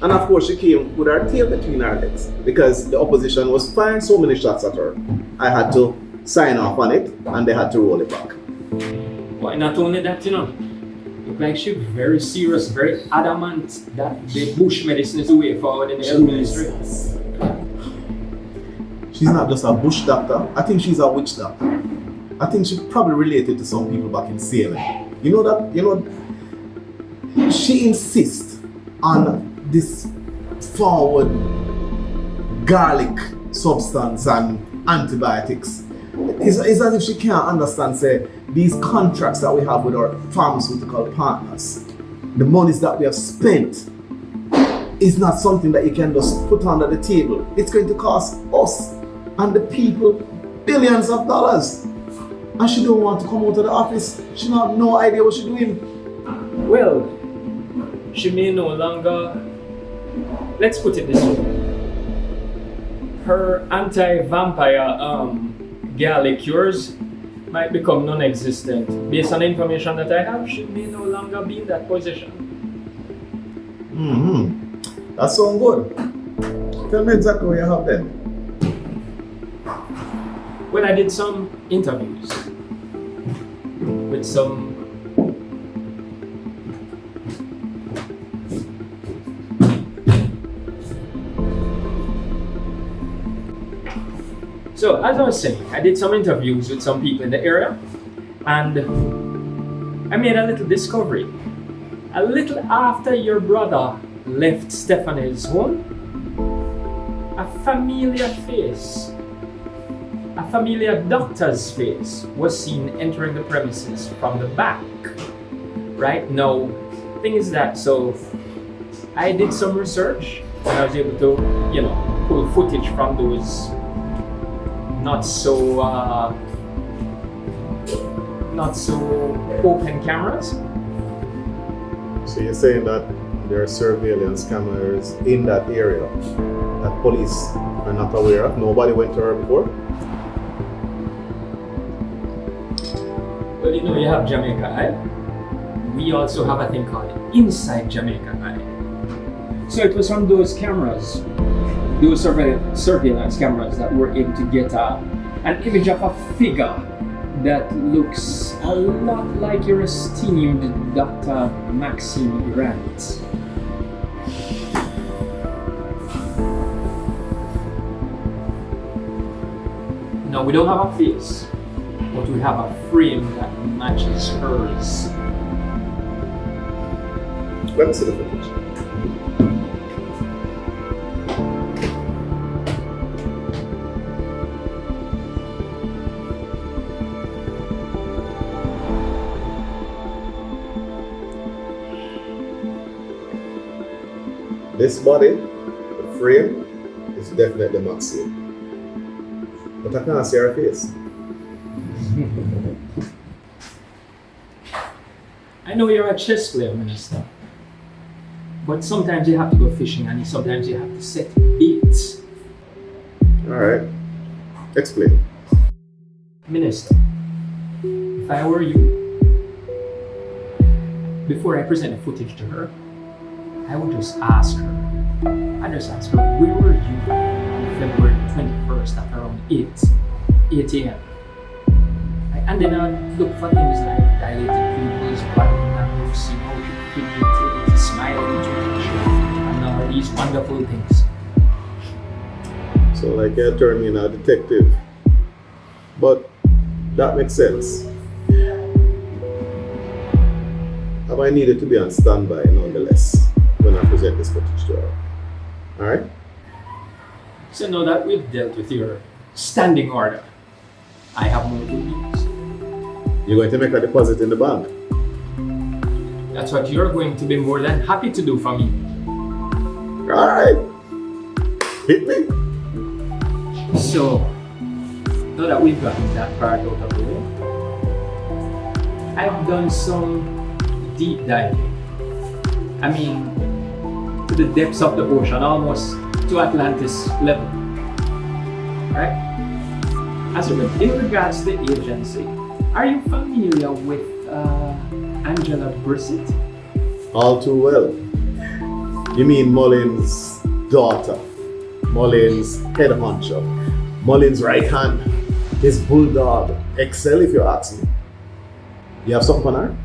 And of course, she came with her tail between her legs because the opposition was firing so many shots at her. I had to sign off on it and they had to roll it back. Why not only that, look like she's very serious, very adamant that the bush medicine is the way forward in the health ministry. She's not just a bush doctor, I think she's a witch doctor. I think she probably related to some people back in Salem. She insists on this forward garlic substance and antibiotics. It's as if she can't understand, say, these contracts that we have with our pharmaceutical partners, the monies that we have spent, is not something that you can just put under the table. It's going to cost us and the people billions of dollars. And she don't want to come out of the office. She don't have no idea what she's doing. Well, she may no longer, let's put it this way, her anti-vampire garlic cures might become non-existent. Based on the information that I have, she may no longer be in that position. That sounds good. Tell me exactly what you have then. Well, I did some interviews with some So, as I was saying, I did some interviews with some people in the area and I made a little discovery. A little after your brother left Stephanie's home, a familiar face, a familiar doctor's face was seen entering the premises from the back. Right now, thing is that, so I did some research and I was able to, pull footage from those not so open cameras. So you're saying that there are surveillance cameras in that area that police are not aware of? Nobody went to her before? Well, you have Jamaica Eye. We also have a thing called Inside Jamaica Eye. So it was from those cameras, those surveillance cameras that were able to get an image of a figure that looks a lot like your esteemed Dr. Maxime Grant. Now, we don't have a face, but we have a frame that matches hers. Let me see the footage. This body, the frame, is definitely Maxine. But I can't see her face. I know you're a chess player, Minister. But sometimes you have to go fishing and sometimes you have to set baits. Alright. Explain. Minister, if I were you, before I present the footage to her, I would just ask her, where were you on February 21st at around 8 a.m.? And then I'd look for things like dilated pupils, body language, how to create smiling intonation, and all these wonderful things. So like you're turning me into a detective. But that makes sense. Have I needed to be on standby nonetheless when I present this footage to her? Alright? So now that we've dealt with your standing order, I have more good news. You're going to make a deposit in the bank? That's what you're going to be more than happy to do for me. Alright. Hit me. So, now that we've gotten that part out of the way, I've done some deep diving. I mean, to the depths of the ocean, almost to Atlantis level. Right? In regards to the agency, are you familiar with Angela Brissett? All too well. You mean Mullins' daughter, Mullins' head honcho, Mullins' right hand, his bulldog, Excel if you ask me. You have something on her?